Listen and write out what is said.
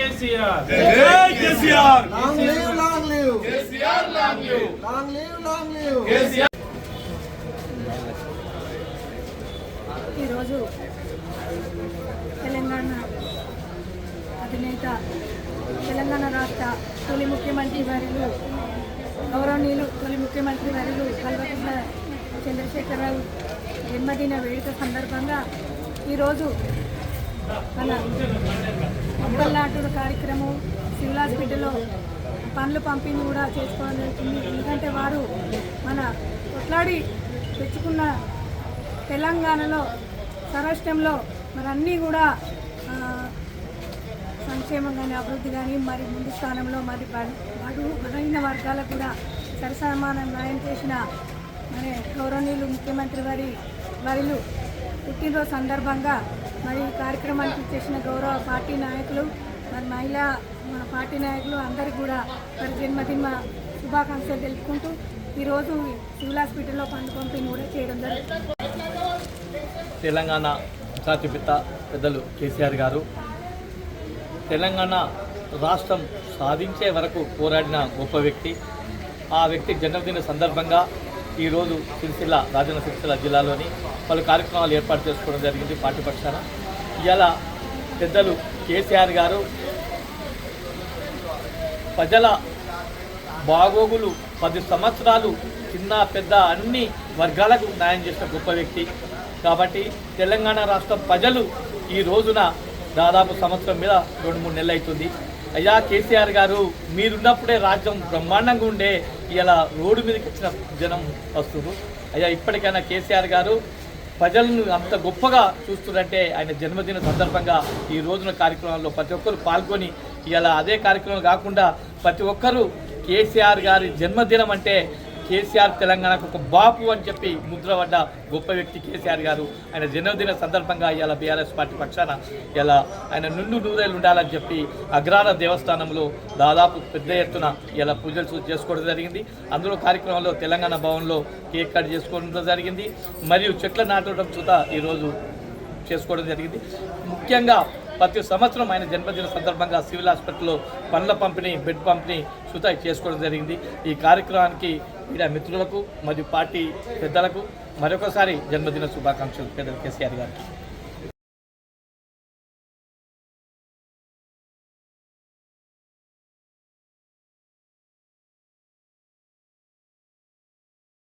కేసీఆర్ జై KCR long live KCR long live long live KCR. ఈరోజు తెలంగాణ అధినేత తెలంగాణ రాష్ట్ర తొలి ముఖ్యమంత్రి వర్యులు గౌరవనీయులు తొలి ముఖ్యమంత్రి వర్యులు కల్వకుంట్ల చంద్రశేఖరరావు జన్మదిన వేడుక సందర్భంగా ఈరోజు మన మొక్కల నాటుడు కార్యక్రమం సివిల్ హాస్పిటల్లో పండ్లు పంపిణీ కూడా చేసుకోవడం జరుగుతుంది. ఎందుకంటే వారు మన కొట్లాడి తెచ్చుకున్న తెలంగాణలో స్వరాష్ట్రంలో మరి అన్నీ కూడా సంక్షేమం కానీ అభివృద్ధి కానీ మరి ముందు స్థానంలో మరి బలహీన వర్గాలకు కూడా సరసమాన న్యాయం చేసిన మరి గౌరవనీయులు ముఖ్యమంత్రి వారిలు పుట్టినరోజు సందర్భంగా మరి ఈ కార్యక్రమానికి చేసిన గౌరవ పార్టీ నాయకులు మరి మన పార్టీ నాయకులు అందరికీ కూడా మరి జన్మదిన శుభాకాంక్షలు తెలుపుకుంటూ ఈరోజు సివిల్ హాస్పిటల్లో పండ్లు పంపిణీ కూడా చేయడం జరుగుతుంది. తెలంగాణ జాతిపిత పెద్దలు కేసీఆర్ గారు తెలంగాణ రాష్ట్రం సాధించే వరకు పోరాడిన గొప్ప వ్యక్తి. ఆ వ్యక్తి జన్మదిన సందర్భంగా ఈరోజు రాజన్న సిరిసిల్ల జిల్లాలోని పలు కార్యక్రమాలు ఏర్పాటు చేసుకోవడం జరిగింది పార్టీ పక్షాన. ఇలా పెద్దలు కేసీఆర్ గారు ప్రజల బాగోగులు 10 సంవత్సరాలు చిన్న పెద్ద అన్ని వర్గాలకు న్యాయం చేసిన గొప్ప వ్యక్తి. కాబట్టి తెలంగాణ రాష్ట్రం ప్రజలు ఈ రోజున దాదాపు సంవత్సరం మీద 2-3 నెలలు అవుతుంది. అయ్యా కేసీఆర్ గారు మీరున్నప్పుడే రాజ్యం బ్రహ్మాండంగా ఉండే ఇలా రోడ్డు మీదకి వచ్చిన జనం వస్తున్నారు. అయ్యా ఇప్పటికైనా కేసీఆర్ గారు ప్రజలను అంత గొప్పగా చూస్తున్నారంటే ఆయన జన్మదిన సందర్భంగా ఈ రోజున కార్యక్రమాల్లో ప్రతి ఒక్కరు పాల్గొని ఇలా అదే కార్యక్రమం కాకుండా ప్రతి ఒక్కరూ కేసీఆర్ గారి జన్మదినం అంటే కేసీఆర్ తెలంగాణకు ఒక బాపు అని చెప్పి ముద్రపడ్డ గొప్ప వ్యక్తి కేసీఆర్ గారు. ఆయన జన్మదిన సందర్భంగా ఇలా బీఆర్ఎస్ పార్టీ పక్షాన ఇలా ఆయన నూరేళ్ళు ఉండాలని చెప్పి అగ్రహార దేవస్థానంలో దాదాపు పెద్ద ఎత్తున ఇలా పూజలు చేసుకోవడం జరిగింది. అందులో కార్యక్రమంలో తెలంగాణ భవన్లో కేక్ కట్ చేసుకోవడం జరిగింది. మరియు చెట్ల నాటడం కూడా ఈరోజు చేసుకోవడం జరిగింది. ముఖ్యంగా ప్రతి సంవత్సరం ఆయన జన్మదిన సందర్భంగా సివిల్ హాస్పిటల్లో పండ్ల పంపిణీ బెడ్ పంపిణీ సుతా చేసుకోవడం జరిగింది. ఈ కార్యక్రమానికి మీడియా మిత్రులకు మరియు పార్టీ పెద్దలకు మరొకసారి జన్మదిన శుభాకాంక్షలు పెద్దలు కేసీఆర్ గారు.